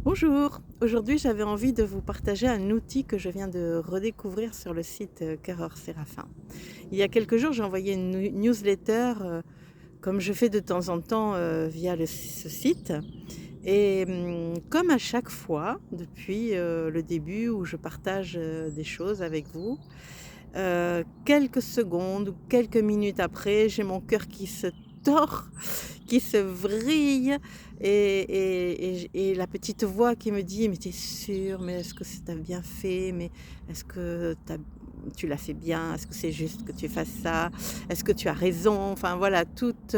Bonjour, aujourd'hui j'avais envie de vous partager un outil que je viens de redécouvrir sur le site Cœur Séraphin. Il y a quelques jours, j'ai envoyé une newsletter comme je fais de temps en temps via ce site. Et comme à chaque fois, depuis le début où je partage des choses avec vous, quelques secondes ou quelques minutes après, j'ai mon cœur qui se tord, qui se vrille et la petite voix qui me dit: «Mais tu es sûre? Mais est-ce que tu bien fait? Mais est-ce que tu l'as fait bien? Est-ce que c'est juste que tu fasses ça? Est-ce que tu as raison?» Enfin voilà, toutes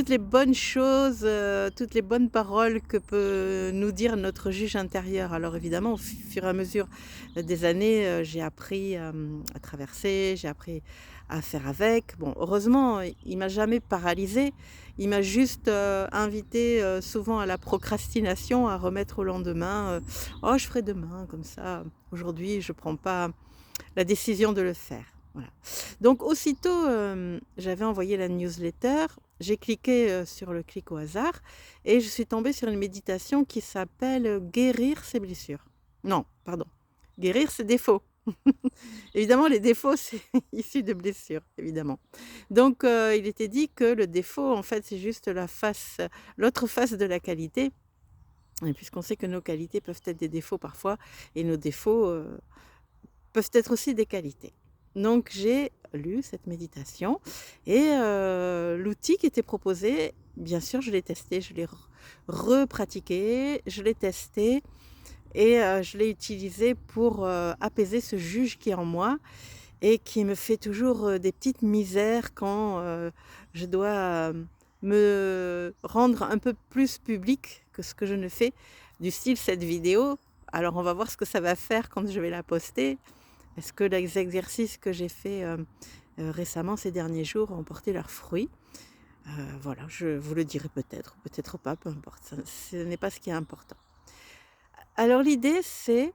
les bonnes choses, toutes les bonnes paroles que peut nous dire notre juge intérieur. Alors évidemment, au fur et à mesure des années, j'ai appris, à traverser, j'ai appris à faire avec. Bon, heureusement, il m'a jamais paralysée. Il m'a juste, invitée, souvent à la procrastination, à remettre au lendemain, «Oh, je ferai demain, comme ça, aujourd'hui, je prends pas la décision de le faire». Voilà. Donc aussitôt, j'avais envoyé la newsletter, j'ai cliqué, sur le clic au hasard et je suis tombée sur une méditation qui s'appelle, «Guérir ses blessures». Non, pardon, «Guérir ses défauts». Évidemment, les défauts, c'est issu de blessures, évidemment. Donc il était dit que le défaut, en fait, c'est juste l'autre face de la qualité et puisqu'on sait que nos qualités peuvent être des défauts parfois et nos défauts, peuvent être aussi des qualités. Donc j'ai lu cette méditation et l'outil qui était proposé, bien sûr, je l'ai testé, je l'ai repratiqué, je l'ai testé et je l'ai utilisé pour, apaiser ce juge qui est en moi et qui me fait toujours, des petites misères quand, je dois, me rendre un peu plus publique que ce que je ne fais. Du style cette vidéo, alors on va voir ce que ça va faire quand je vais la poster. Est-ce que les exercices que j'ai faits, récemment ces derniers jours ont porté leurs fruits? Voilà, je vous le dirai peut-être, peut-être pas, peu importe, ça ce n'est pas ce qui est important. Alors l'idée c'est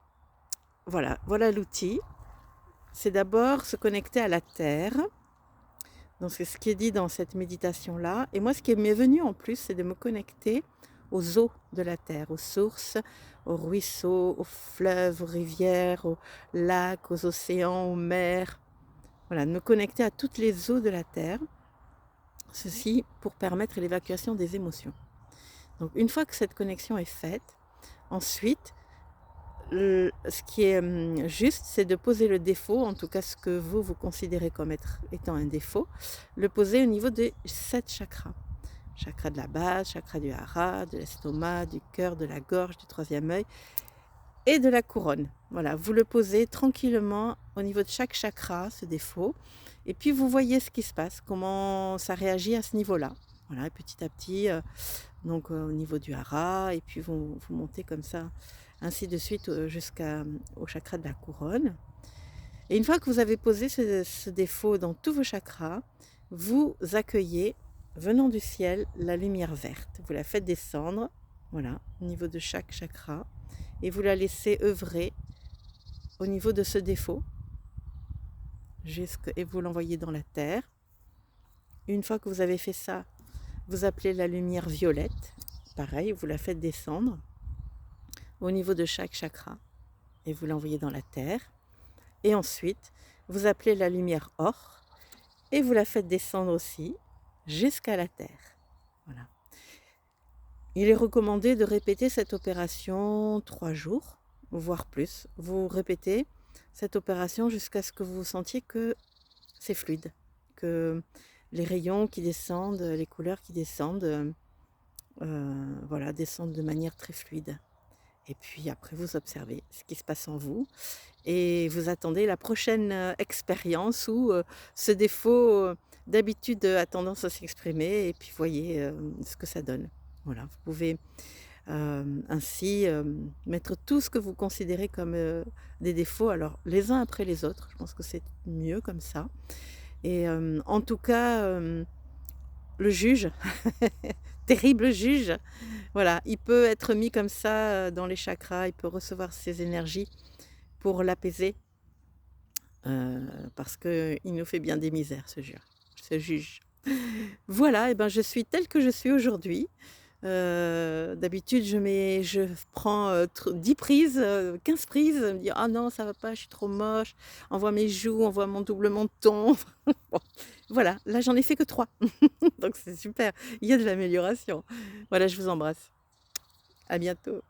voilà l'outil, c'est d'abord se connecter à la terre. Donc c'est ce qui est dit dans cette méditation-là et moi ce qui m'est venu en plus, c'est de me connecter aux eaux de la terre, aux sources, aux ruisseaux, aux fleuves, aux rivières, aux lacs, aux océans, aux mers. Voilà, de me connecter à toutes les eaux de la terre, ceci pour permettre l'évacuation des émotions. Donc une fois que cette connexion est faite, ensuite, ce qui est juste, c'est de poser le défaut, en tout cas ce que vous considérez comme étant un défaut, le poser au niveau des 7 chakras. Chakra de la base, chakra du hara, de l'estomac, du cœur, de la gorge, du troisième œil et de la couronne. Voilà, vous le posez tranquillement au niveau de chaque chakra, ce défaut, et puis vous voyez ce qui se passe, comment ça réagit à ce niveau-là. Voilà, et petit à petit, donc au niveau du hara, et puis vous montez comme ça, ainsi de suite, au chakra de la couronne. Et une fois que vous avez posé ce défaut dans tous vos chakras, vous accueillez, venant du ciel, la lumière verte. Vous la faites descendre, voilà, au niveau de chaque chakra, et vous la laissez œuvrer au niveau de ce défaut, et vous l'envoyez dans la terre. Une fois que vous avez fait ça, vous appelez la lumière violette. Pareil, vous la faites descendre au niveau de chaque chakra et vous l'envoyez dans la terre. Et ensuite, vous appelez la lumière or et vous la faites descendre aussi jusqu'à la terre. Voilà. Il est recommandé de répéter cette opération 3 jours, voire plus. Vous répétez cette opération jusqu'à ce que vous sentiez que c'est fluide, que les rayons qui descendent, les couleurs qui descendent, voilà, descendent de manière très fluide. Et puis après, vous observez ce qui se passe en vous et vous attendez la prochaine, expérience où, ce défaut, d'habitude, a tendance à s'exprimer et puis voyez, ce que ça donne. Voilà, vous pouvez, ainsi, mettre tout ce que vous considérez comme, des défauts, alors les uns après les autres. Je pense que c'est mieux comme ça et en tout cas, le juge, terrible juge, voilà, il peut être mis comme ça, dans les chakras, il peut recevoir ces énergies pour l'apaiser, parce qu'il nous fait bien des misères ce juge. Voilà et ben, je suis telle que je suis aujourd'hui. D'habitude, je prends 10 prises, 15 prises, me dire: «Ah non, ça va pas, je suis trop moche, on voit mes joues, on voit mon double menton». Bon, voilà, là, j'en ai fait que 3, donc c'est super, il y a de l'amélioration. Voilà, je vous embrasse. À bientôt.